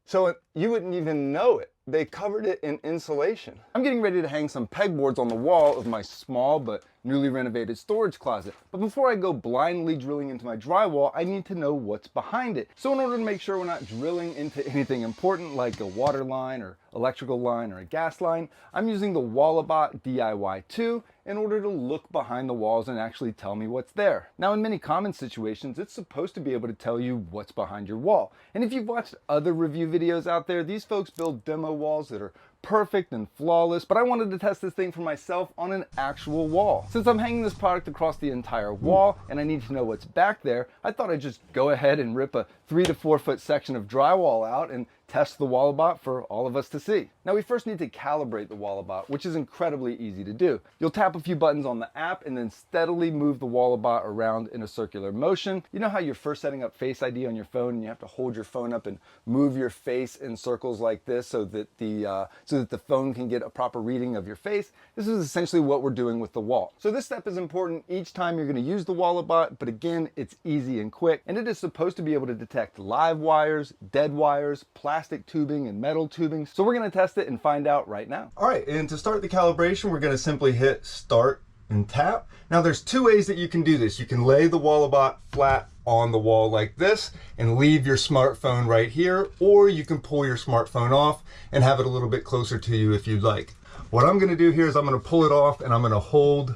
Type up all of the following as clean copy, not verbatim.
So you wouldn't even know it. They covered it in insulation. I'm getting ready to hang some pegboards on the wall of my small but newly renovated storage closet. But before I go blindly drilling into my drywall, I need to know what's behind it. So in order to make sure we're not drilling into anything important like a water line or electrical line or a gas line, I'm using the Walabot DIY2 in order to look behind the walls and actually tell me what's there. Now, in many common situations, it's supposed to be able to tell you what's behind your wall. And if you've watched other review videos out there, these folks build demo walls that are perfect and flawless, but I wanted to test this thing for myself on an actual wall. Since I'm hanging this product across the entire wall and I need to know what's back there, I thought I'd just go ahead and rip a 3 to 4 foot section of drywall out and test the Walabot for all of us to see. Now we first need to calibrate the Walabot, which is incredibly easy to do. You'll tap a few buttons on the app and then steadily move the Walabot around in a circular motion. You know how you're first setting up Face ID on your phone and you have to hold your phone up and move your face in circles like this so that the phone can get a proper reading of your face? This is essentially what we're doing with the wall. So this step is important each time you're going to use the Walabot, but again, it's easy and quick, and it is supposed to be able to detect live wires, dead wires, plastic tubing, and metal tubing. So we're going to test it and find out right now. All right, and to start the calibration, we're going to simply hit start and tap. Now there's two ways that you can do this. You can lay the Walabot flat on the wall like this and leave your smartphone right here, or you can pull your smartphone off and have it a little bit closer to you if you'd like. What I'm going to do here is I'm going to pull it off and I'm going to hold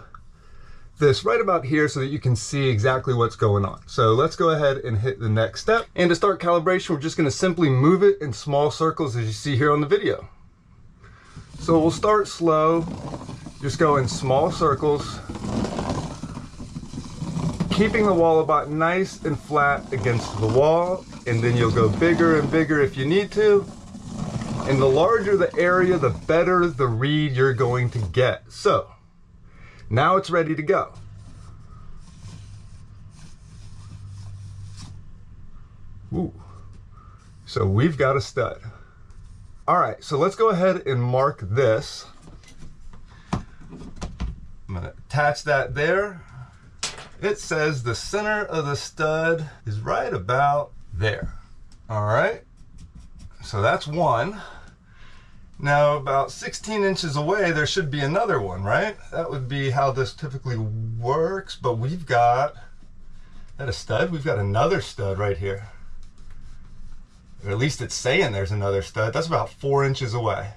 this right about here so that you can see exactly what's going on. So let's go ahead and hit the next step. And to start calibration, we're just going to simply move it in small circles as you see here on the video. So we'll start slow, just go in small circles, keeping the Walabot nice and flat against the wall, and then you'll go bigger and bigger if you need to. And the larger the area, the better the read you're going to get. So now it's ready to go. Ooh. So we've got a stud. All right, so let's go ahead and mark this. I'm gonna attach that there. It says the center of the stud is right about there. All right, so that's one. Now about 16 inches away, there should be another one, right? That would be how this typically works, but we've got, is that a stud? We've got another stud right here. Or at least it's saying there's another stud. That's about 4 inches away.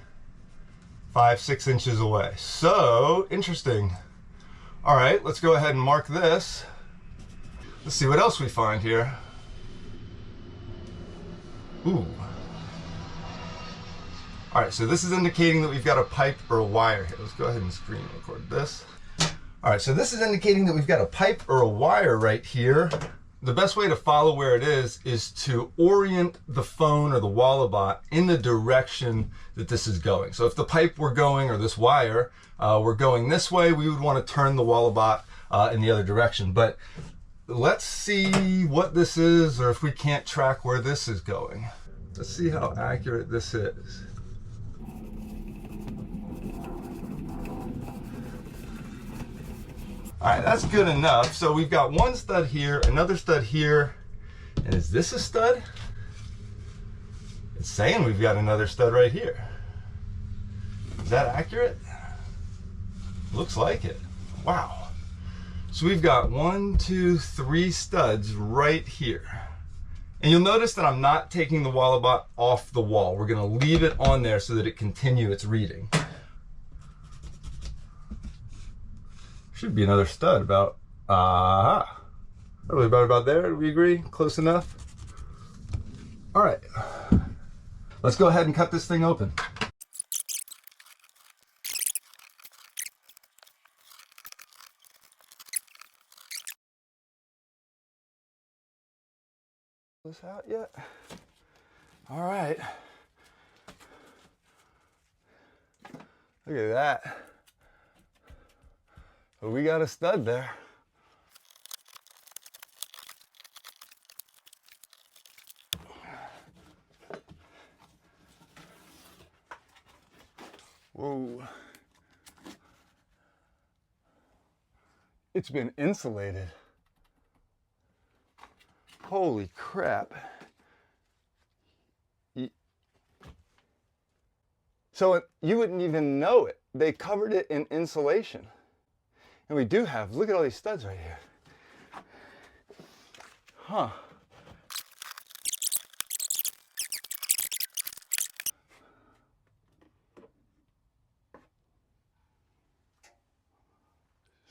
5, 6 inches away. So, interesting. All right, let's go ahead and mark this. Let's see what else we find here. Ooh. All right, so this is indicating that we've got a pipe or a wire here. Let's go ahead and screen record this. All right, so this is indicating that we've got a pipe or a wire right here. The best way to follow where it is to orient the phone or the Walabot in the direction that this is going. So if the pipe were going, or this wire, were going this way, we would want to turn the Walabot in the other direction. But let's see what this is, or if we can't track where this is going. Let's see how accurate this is. All right, that's good enough. So we've got one stud here, another stud here. And is this a stud? It's saying we've got another stud right here. Is that accurate? Looks like it. Wow. So we've got 1, 2, 3 studs right here. And you'll notice that I'm not taking the Walabot off the wall. We're gonna leave it on there so that it continue its reading. Should be another stud about, probably about there. Do we agree? Close enough? All right, let's go ahead and cut this thing open. This out yet? All right. Look at that. But we got a stud there. Whoa. It's been insulated. Holy crap. So you wouldn't even know it. They covered it in insulation. And we do have, look at all these studs right here. Huh.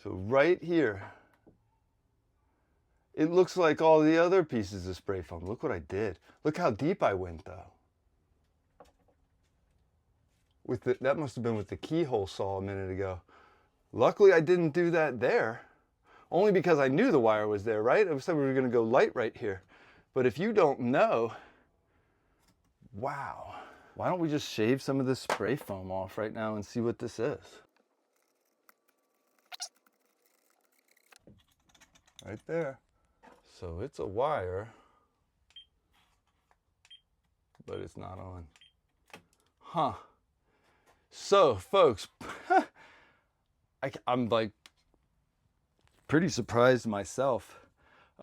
So right here, it looks like all the other pieces of spray foam. Look what I did. Look how deep I went though. That must have been with the keyhole saw a minute ago. Luckily I didn't do that there. Only because I knew the wire was there, right? I said we were gonna go light right here. But if you don't know, wow. Why don't we just shave some of this spray foam off right now and see what this is? Right there. So it's a wire, but it's not on. Huh. So folks, I'm like pretty surprised myself.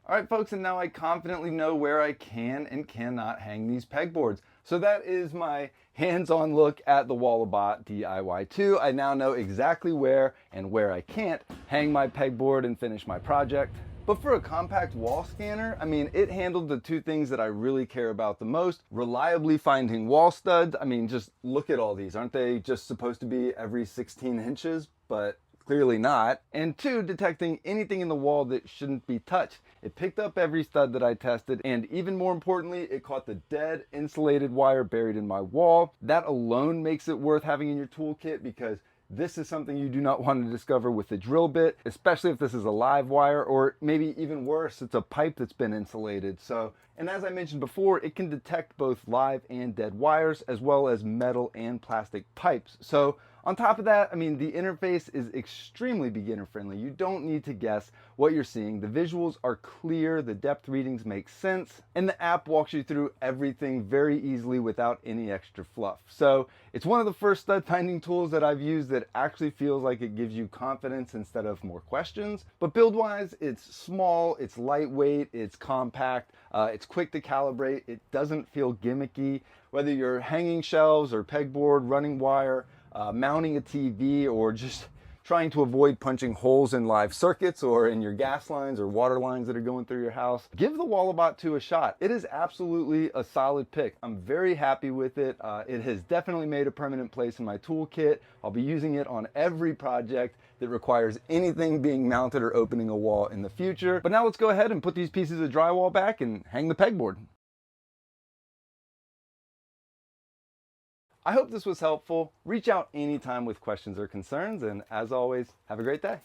All right, folks, and now I confidently know where I can and cannot hang these pegboards. So that is my hands-on look at the Walabot DIY 2. I now know exactly where and where I can't hang my pegboard and finish my project. But for a compact wall scanner, I mean, it handled the two things that I really care about the most. Reliably finding wall studs. I mean, just look at all these. Aren't they just supposed to be every 16 inches? But clearly not. And two, detecting anything in the wall that shouldn't be touched. It picked up every stud that I tested, and even more importantly, it caught the dead insulated wire buried in my wall. That alone makes it worth having in your toolkit, because this is something you do not want to discover with a drill bit, especially if this is a live wire, or maybe even worse, it's a pipe that's been insulated. So, and as I mentioned before, it can detect both live and dead wires, as well as metal and plastic pipes. So on top of that, I mean, the interface is extremely beginner friendly. You don't need to guess what you're seeing. The visuals are clear, the depth readings make sense, and the app walks you through everything very easily without any extra fluff. So it's one of the first stud finding tools that I've used that actually feels like it gives you confidence instead of more questions. But build wise, it's small, it's lightweight, it's compact, it's quick to calibrate, it doesn't feel gimmicky. Whether you're hanging shelves or pegboard, running wire, mounting a TV, or just trying to avoid punching holes in live circuits or in your gas lines or water lines that are going through your house, give the Walabot 2 a shot. It is absolutely a solid pick. I'm very happy with it. It has definitely made a permanent place in my toolkit. I'll be using it on every project that requires anything being mounted or opening a wall in the future. But now let's go ahead and put these pieces of drywall back and hang the pegboard. I hope this was helpful. Reach out anytime with questions or concerns, and as always, have a great day.